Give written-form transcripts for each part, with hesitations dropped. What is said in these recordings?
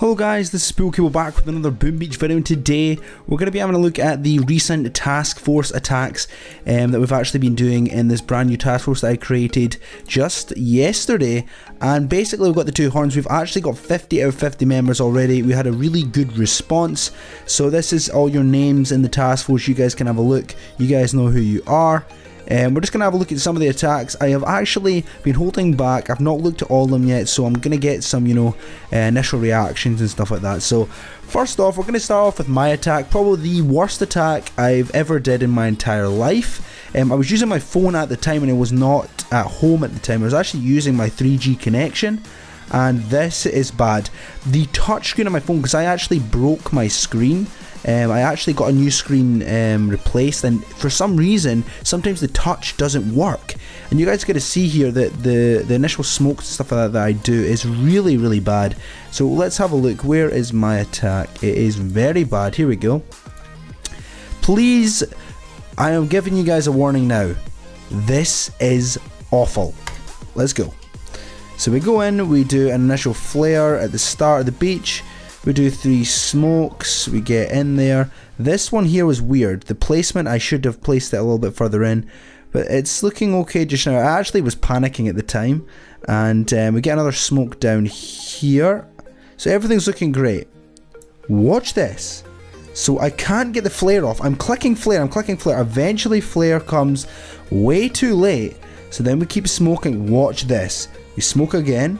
Hello guys, this is Spookable back with another Boom Beach video, and today we're going to be having a look at the recent task force attacks that we've actually been doing in this brand new task force that I created just yesterday. And basically we've got the two horns. We've actually got 50 out of 50 members already. We had a really good response. So this is all your names in the task force. You guys can have a look. You guys know who you are. We're just going to have a look at some of the attacks. I have actually been holding back. I've not looked at all of them yet, so I'm going to get some, initial reactions and stuff like that. So, first off, we're going to start off with my attack. Probably the worst attack I've ever did in my entire life. I was using my phone at the time and I was not at home at the time. I was actually using my 3G connection. And this is bad. The touchscreen on my phone, because I actually broke my screen. I actually got a new screen replaced, and for some reason sometimes the touch doesn't work, and you guys get to see here that the initial smokes and stuff like that I do is really bad. So let's have a look. Where is my attack? It is very bad. Here we go. Please, I am giving you guys a warning now. This is awful. Let's go. So we go in, we do an initial flare at the start of the beach. We do 3 smokes, we get in there. This one here was weird. The placement, I should have placed it a little bit further in, but it's looking okay just now. I actually was panicking at the time. And we get another smoke down here. So everything's looking great. Watch this. So I can't get the flare off. I'm clicking flare, Eventually flare comes way too late. So then we keep smoking. Watch this. We smoke again.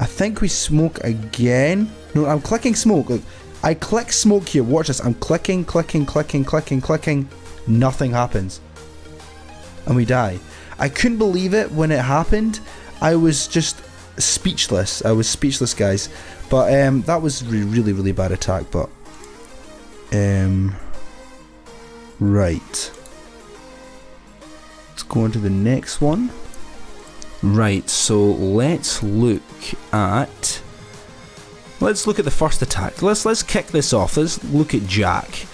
I think we smoke again. No, I'm clicking smoke. Look, I click smoke here. Watch this. I'm clicking. Nothing happens. And we die. I couldn't believe it when it happened. I was just speechless. I was speechless, guys. But that was really bad attack. But right. Let's go on to the next one. Right, so let's look at the first attack. Let's kick this off. Let's look at Jack.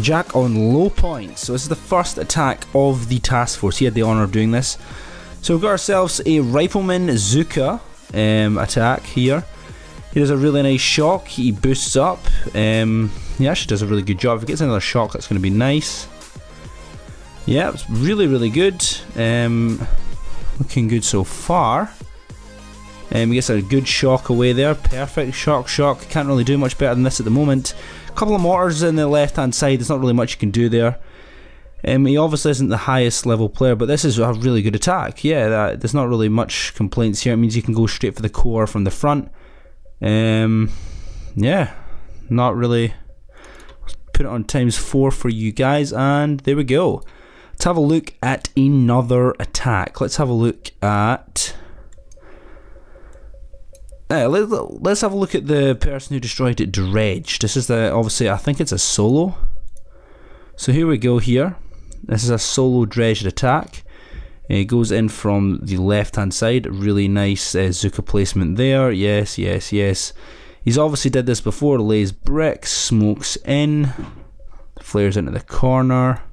Jack on low points. So this is the first attack of the task force. He had the honor of doing this. So we've got ourselves a Rifleman Zuka attack here. He does a really nice shock. He boosts up. He actually does a really good job. If he gets another shock, that's going to be nice. Yeah, it's really good. Looking good so far. He gets a good shock away there. Perfect. Shock. Can't really do much better than this at the moment. A couple of mortars in the left hand side. There's not really much you can do there. He obviously isn't the highest level player, but this is a really good attack. Yeah, there's not really much complaints here. It means you can go straight for the core from the front. Yeah, not really. Put it on ×4 for you guys, and there we go. Let's have a look at another attack. Let's have a look at... let's have a look at the person who destroyed it, Dredge. This is obviously, I think it's a solo. So here we go here. This is a solo dredged attack. It goes in from the left hand side. Really nice Zuka placement there. Yes. He's obviously did this before. Lays bricks, smokes in, flares into the corner.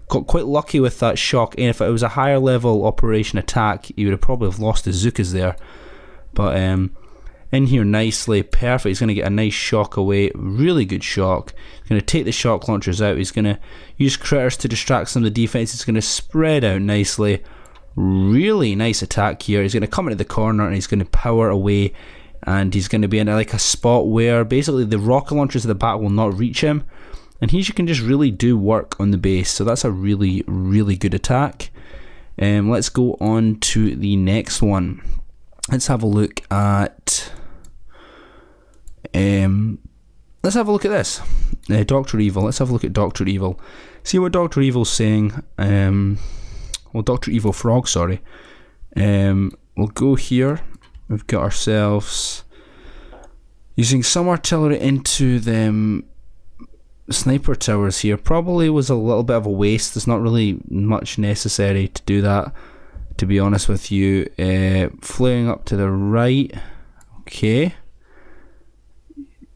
Got quite lucky with that shock, and if it was a higher level operation attack, he would have probably have lost his Zukas there. But in here nicely, perfect. He's going to get a nice shock away, really good shock. He's going to take the shock launchers out. He's going to use critters to distract some of the defense. He's going to spread out nicely. Really nice attack here. He's going to come into the corner and he's going to power away, and he's going to be in like a spot where basically the rocket launchers of the back will not reach him. And he can just really do work on the base. So that's a really good attack. Let's go on to the next one. Let's have a look at... let's have a look at this. Dr. Evil. Let's have a look at Dr. Evil. See what Dr. Evil's saying. Well, Dr. Evil Frog, sorry. We'll go here. We've got ourselves... using some artillery into them... sniper towers here. Probably was a little bit of a waste. There's not really much necessary to do that, to be honest with you. Flaring up to the right. Okay.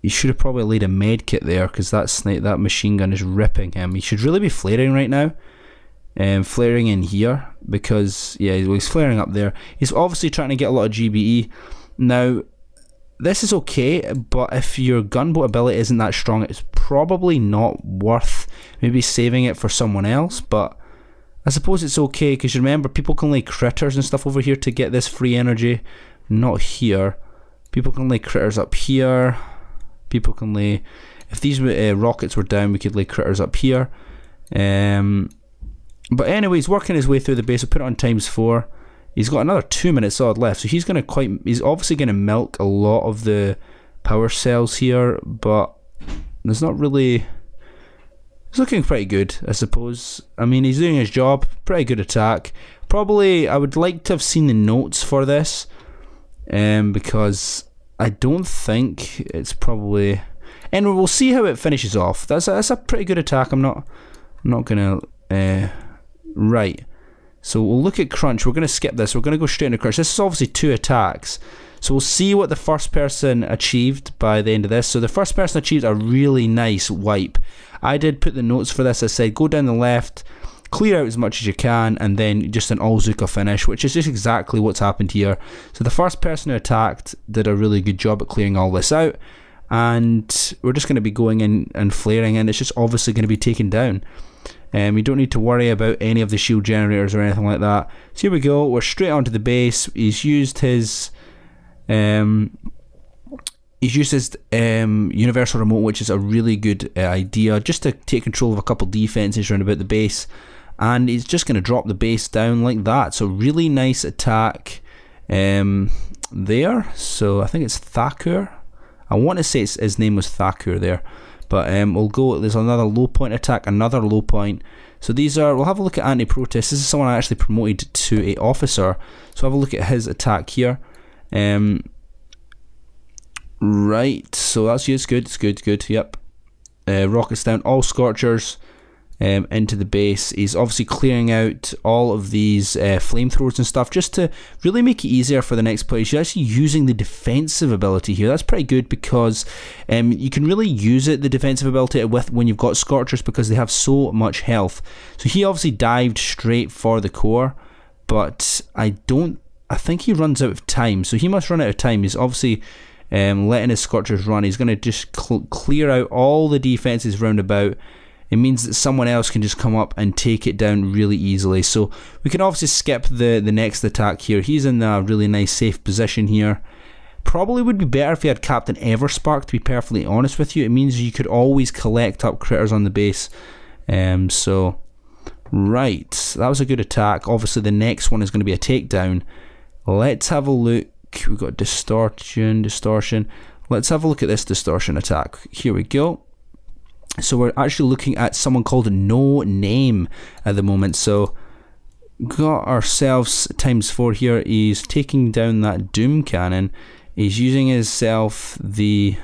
You should have probably laid a med kit there, because that machine gun is ripping him. He should really be flaring right now. Flaring in here, because yeah, he's flaring up there. He's obviously trying to get a lot of GBE. Now this is okay, but if your gunboat ability isn't that strong, it's probably not worth maybe saving it for someone else. But I suppose it's okay, because you remember people can lay critters and stuff over here to get this free energy. Not here. People can lay critters up here. People can lay, if these rockets were down, we could lay critters up here. But anyway, he's working his way through the base. We'll put it on ×4. He's got another 2 minutes odd left, so he's obviously gonna milk a lot of the power cells here, but there's not really. It's looking pretty good, I suppose. I mean, he's doing his job. Pretty good attack. Probably, I would like to have seen the notes for this, because I don't think it's probably. And we'll see how it finishes off. That's a pretty good attack. I'm not gonna. Right. So we'll look at crunch. We're gonna skip this. We're gonna go straight into crunch. This is obviously 2 attacks. So we'll see what the first person achieved by the end of this. So the first person achieved a really nice wipe. I did put the notes for this. I said go down the left, clear out as much as you can, and then just an all-Zuka finish, which is just exactly what's happened here. So the first person who attacked did a really good job at clearing all this out, and we're just going to be going in and flaring, and it's just obviously going to be taken down. You don't need to worry about any of the shield generators or anything like that. So here we go, we're straight onto the base. He's used his universal remote, which is a really good idea, just to take control of a couple defenses around about the base, and he's just going to drop the base down like that. So really nice attack there. So I think it's Thakur. I want to say his name was Thakur there, but we'll go. There's another low point attack, another low point. So these are, we'll have a look at anti-protest. This is someone I actually promoted to a officer, so have a look at his attack here. Right, so that's good, it's good, yep. Rockets down, all Scorchers into the base. He's obviously clearing out all of these flamethrowers and stuff, just to really make it easier for the next player. You're actually using the defensive ability here. That's pretty good, because you can really use it, the defensive ability, when you've got Scorchers, because they have so much health. So he obviously dived straight for the core, but I think he runs out of time, so he must run out of time. He's obviously letting his Scorchers run. He's going to just clear out all the defenses round about. It means that someone else can just come up and take it down really easily. So we can obviously skip the next attack here. He's in a really nice safe position here. Probably would be better if he had Captain Everspark, to be perfectly honest with you. It means you could always collect up critters on the base. So right, that was a good attack. Obviously the next one is going to be a takedown. Let's have a look. We've got distortion. Let's have a look at this distortion attack. Here we go. So we're actually looking at someone called No Name at the moment. So got ourselves ×4 here. He's taking down that Doom Cannon. He's using himself the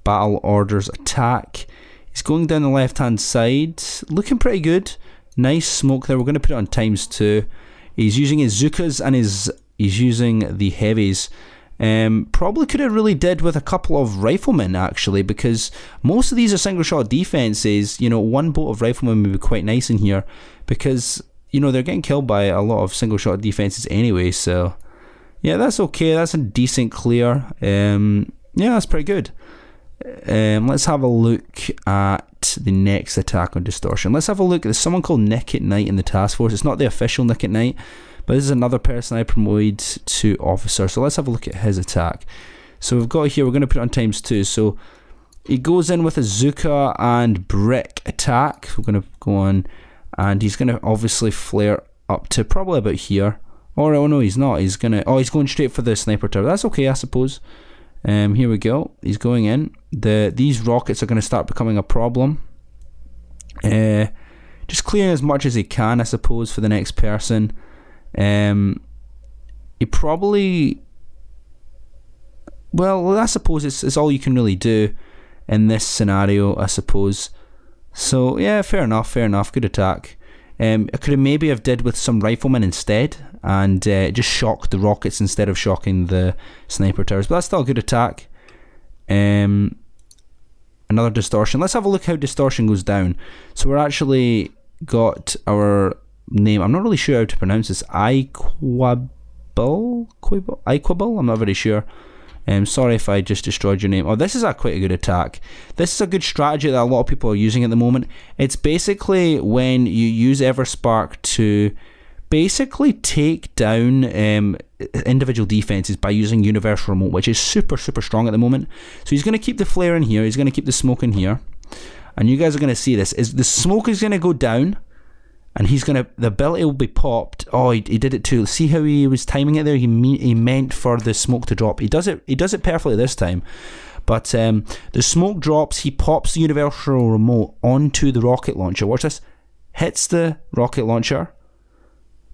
Battle Orders attack. He's going down the left hand side, looking pretty good. Nice smoke there. We're going to put it on ×2. He's using his Zukas and he's using the heavies. Probably could have really did with a couple of riflemen, actually, because most of these are single shot defenses. You know, one boat of riflemen would be quite nice in here, because you know they're getting killed by a lot of single shot defenses anyway. So yeah, that's okay. That's a decent clear. Yeah, that's pretty good. Let's have a look at the next attack on distortion. Let's have a look. There's someone called Nick at Night in the task force. It's not the official Nick at Night, but this is another person I promoted to officer. So let's have a look at his attack. So we've got here, we're going to put it on ×2. So he goes in with a Zuka and brick attack. We're going to go on, and he's going to obviously flare up to probably about here. Or oh no, he's not. He's going straight for the sniper tower. That's okay, I suppose. Here we go. He's going in. These rockets are going to start becoming a problem. Just clearing as much as he can, I suppose, for the next person. He probably, well, I suppose it's all you can really do in this scenario, I suppose. So yeah, fair enough, good attack. I could have maybe have did with some riflemen instead, and just shocked the rockets instead of shocking the sniper towers, but that's still a good attack. Another distortion. Let's have a look how distortion goes down. So we're actually got our name, I'm not really sure how to pronounce this, Iquable, I'm not very sure. Sorry if I just destroyed your name. Oh, this is quite a good attack. This is a good strategy that a lot of people are using at the moment. It's basically when you use Everspark to basically take down individual defenses by using Universal Remote, which is super strong at the moment. So he's going to keep the flare in here, he's going to keep the smoke in here, and you guys are going to see this. The smoke is going to go down, and the ability will be popped. Oh, he did it too. See how he was timing it there? He meant for the smoke to drop. He does it perfectly this time. But the smoke drops, he pops the Universal Remote onto the rocket launcher. Watch this. Hits the rocket launcher.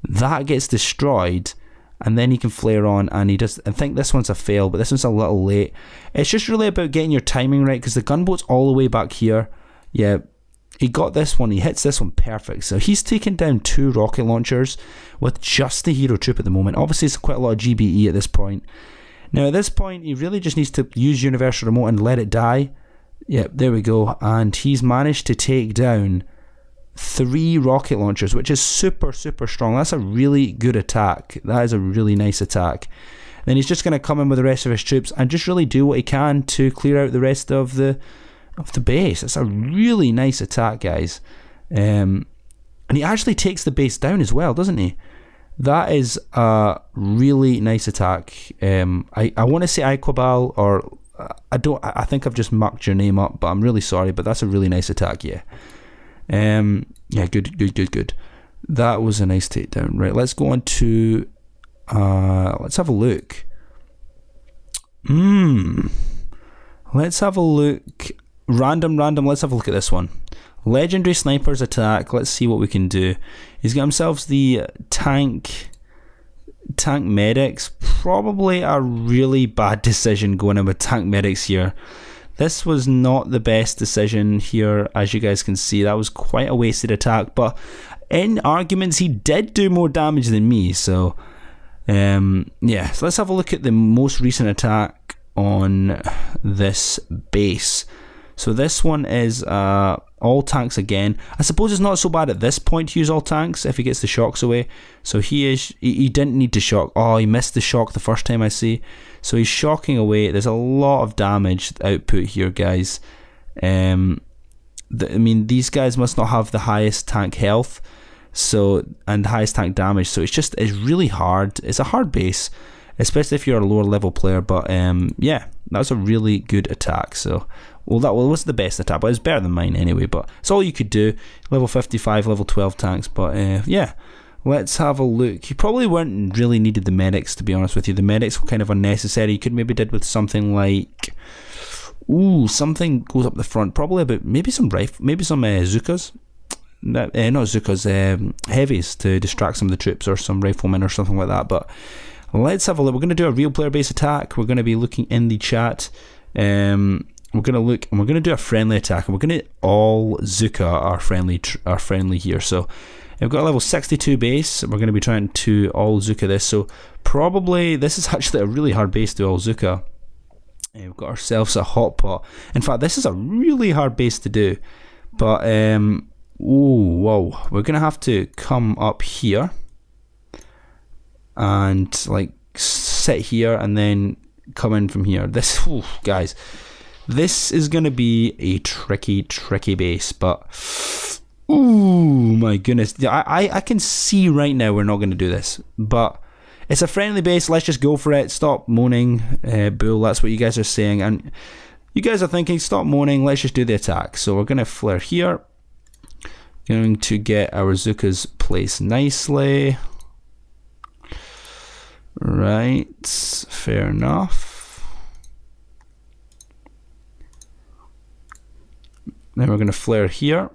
That gets destroyed, and then he can flare on, and he does. I think this one's a fail, but this one's a little late. It's just really about getting your timing right, because the gunboat's all the way back here. Yeah, he got this one, he hits this one perfect. So he's taken down 2 rocket launchers with just the hero troop at the moment. Obviously it's quite a lot of GBE at this point. Now at this point he really just needs to use Universal Remote and let it die. Yep, there we go. And he's managed to take down 3 rocket launchers, which is super strong. That's a really good attack. That is a really nice attack. Then he's just going to come in with the rest of his troops and just really do what he can to clear out the rest of the base. It's a really nice attack, guys. And he actually takes the base down as well, doesn't he? That is a really nice attack. I want to say Iquabal, or I think I've just mucked your name up, but I'm really sorry, but that's a really nice attack, yeah. Yeah, good. That was a nice takedown. Right, let's go on to let's have a look. Let's have a look. Random, let's have a look at this one. Legendary Sniper's attack. Let's see what we can do. He's got himself the tank medics. Probably a really bad decision going in with tank medics here. This was not the best decision here, as you guys can see. That was quite a wasted attack, but in arguments he did do more damage than me. So yeah, so let's have a look at the most recent attack on this base. So this one is all tanks again. I suppose it's not so bad at this point to use all tanks if he gets the shocks away. So he didn't need to shock. Oh, he missed the shock the first time, I see. So he's shocking away. There's a lot of damage output here, guys. I mean, these guys must not have the highest tank health, and the highest tank damage. So it's really hard. It's a hard base, especially if you're a lower level player. But yeah, that's a really good attack. So well, that was the best attack, but it's better than mine anyway. But it's all you could do. Level 55, level 12 tanks. But yeah, let's have a look. You probably weren't really needed the medics, to be honest with you. The medics were kind of unnecessary. You could maybe did with something like, something goes up the front. Probably about maybe some Zukas. Not Zukas, heavies to distract some of the troops, or some riflemen or something like that. But let's have a look. We're going to do a real player base attack. We're going to be looking in the chat. We're going to look, and we're going to do a friendly attack, and we're going to all Zuka are friendly here. So we've got a level 62 base, and we're going to be trying to all Zuka this. So probably this is actually a really hard base to all Zuka. We've got ourselves a hot pot. In fact, this is a really hard base to do. But whoa, we're going to have to come up here and like sit here and then come in from here. This, guys, this is going to be a tricky base, but my goodness, I can see right now we're not going to do this, but it's a friendly base. Let's just go for it. Stop moaning, bull. That's what you guys are saying, and you guys are thinking, stop moaning, let's just do the attack. So we're going to flare here, going to get our Zukas placed nicely. Right, fair enough. Then we're going to flare here,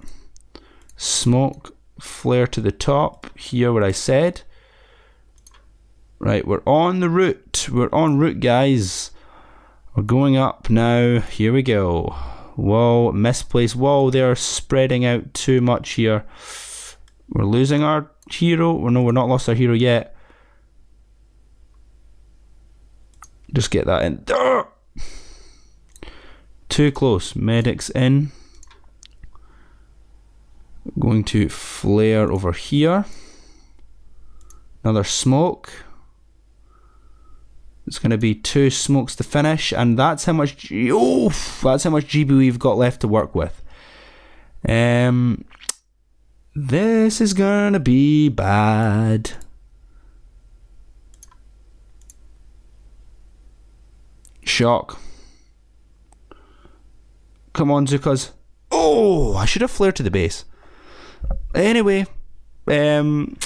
smoke, flare to the top here where I said. Right, we're on the route. We're en route, guys. We're going up now. Here we go. Whoa, misplaced. Whoa, they're spreading out too much here. We're losing our hero. No, we're not lost our hero yet. Just get that in. Too close. Medics in. Going to flare over here. Another smoke. It's going to be 2 smokes to finish, and that's how much GB we've got left to work with. This is going to be bad. Shock. Come on, Zukas. Oh, I should have flared to the base. Anyway, it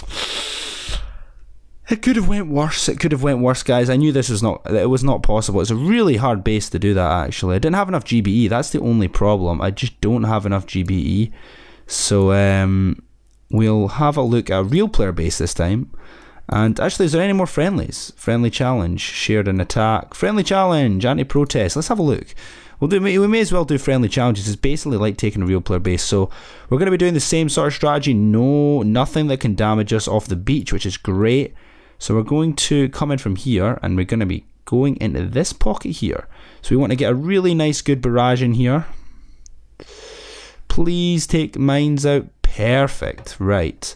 could have went worse. It could have went worse, guys. I knew this was not. It was not possible. It's a really hard base to do that. Actually, I didn't have enough GBE. That's the only problem. I just don't have enough GBE. So we'll have a look at a real player base this time. And actually, is there any more friendlies? Friendly challenge, shared an attack, friendly challenge, anti-protest. Let's have a look. We may as well do friendly challenges. It's basically like taking a real player base. So we're going to be doing the same sort of strategy. No, nothing that can damage us off the beach, which is great. So we're going to come in from here, and we're going to be going into this pocket here. So we want to get a really nice, good barrage in here. Please take mines out. Perfect. Right.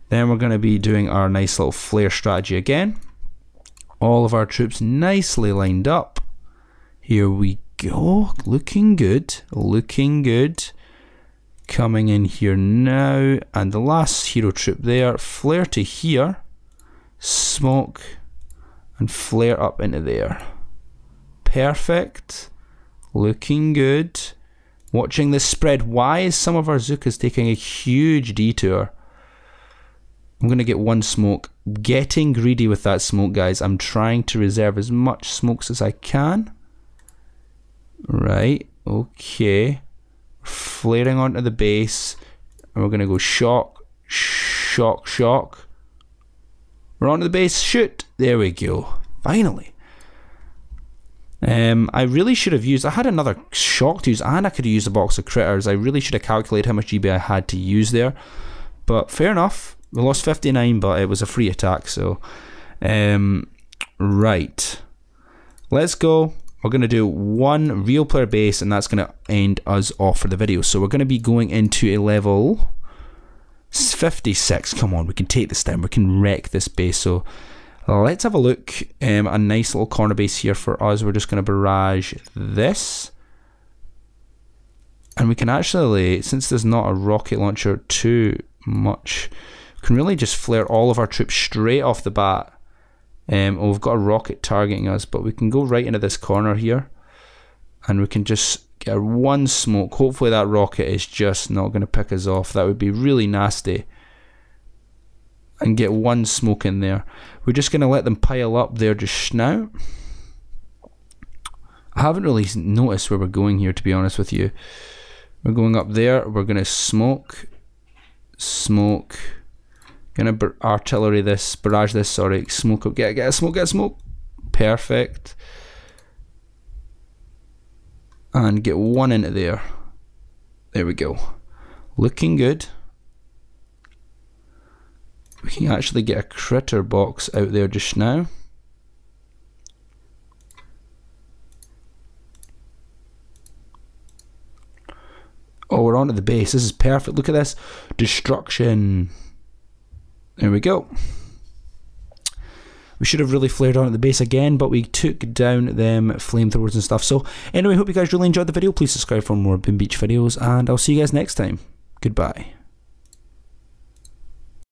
Then we're going to be doing our nice little flare strategy again. All of our troops nicely lined up. Here we go. Looking good. Looking good. Coming in here now. And the last hero troop there. Flare to here. Smoke. And flare up into there. Perfect. Looking good. Watching this spread. Why is some of our Zukas taking a huge detour? I'm going to get 1 smoke. Getting greedy with that smoke, guys. I'm trying to reserve as much smokes as I can. Right. Okay. Flaring onto the base. And we're going to go shock. Shock. Shock. We're onto the base. Shoot. There we go. Finally. I really should have used... I had another shock to use, and I could have used a box of critters. I really should have calculated how much GB I had to use there. But fair enough. We lost 59, but it was a free attack, so... right. Let's go. We're going to do 1 real player base, and that's going to end us off for the video. So we're going to be going into a level 56. Come on, we can take this down. We can wreck this base. So let's have a look. A nice little corner base here for us. We're just going to barrage this. And we can actually, since there's not a rocket launcher too much... can really just flare all of our troops straight off the bat. We've got a rocket targeting us, but we can go right into this corner here, and we can just get 1 smoke. Hopefully that rocket is just not going to pick us off. That would be really nasty. And get 1 smoke in there. We're just going to let them pile up there just now. I haven't really noticed where we're going here, to be honest with you. We're going up there. We're going to smoke. Smoke. Gonna artillery this, barrage this, sorry, smoke up, get a smoke, get a smoke. Perfect. And get 1 into there. There we go. Looking good. We can actually get a critter box out there just now. Oh, we're onto the base. This is perfect. Look at this. Destruction. There we go. We should have really flared on at the base again, but we took down them flamethrowers and stuff. So anyway, hope you guys really enjoyed the video. Please subscribe for more Boom Beach videos, and I'll see you guys next time. Goodbye.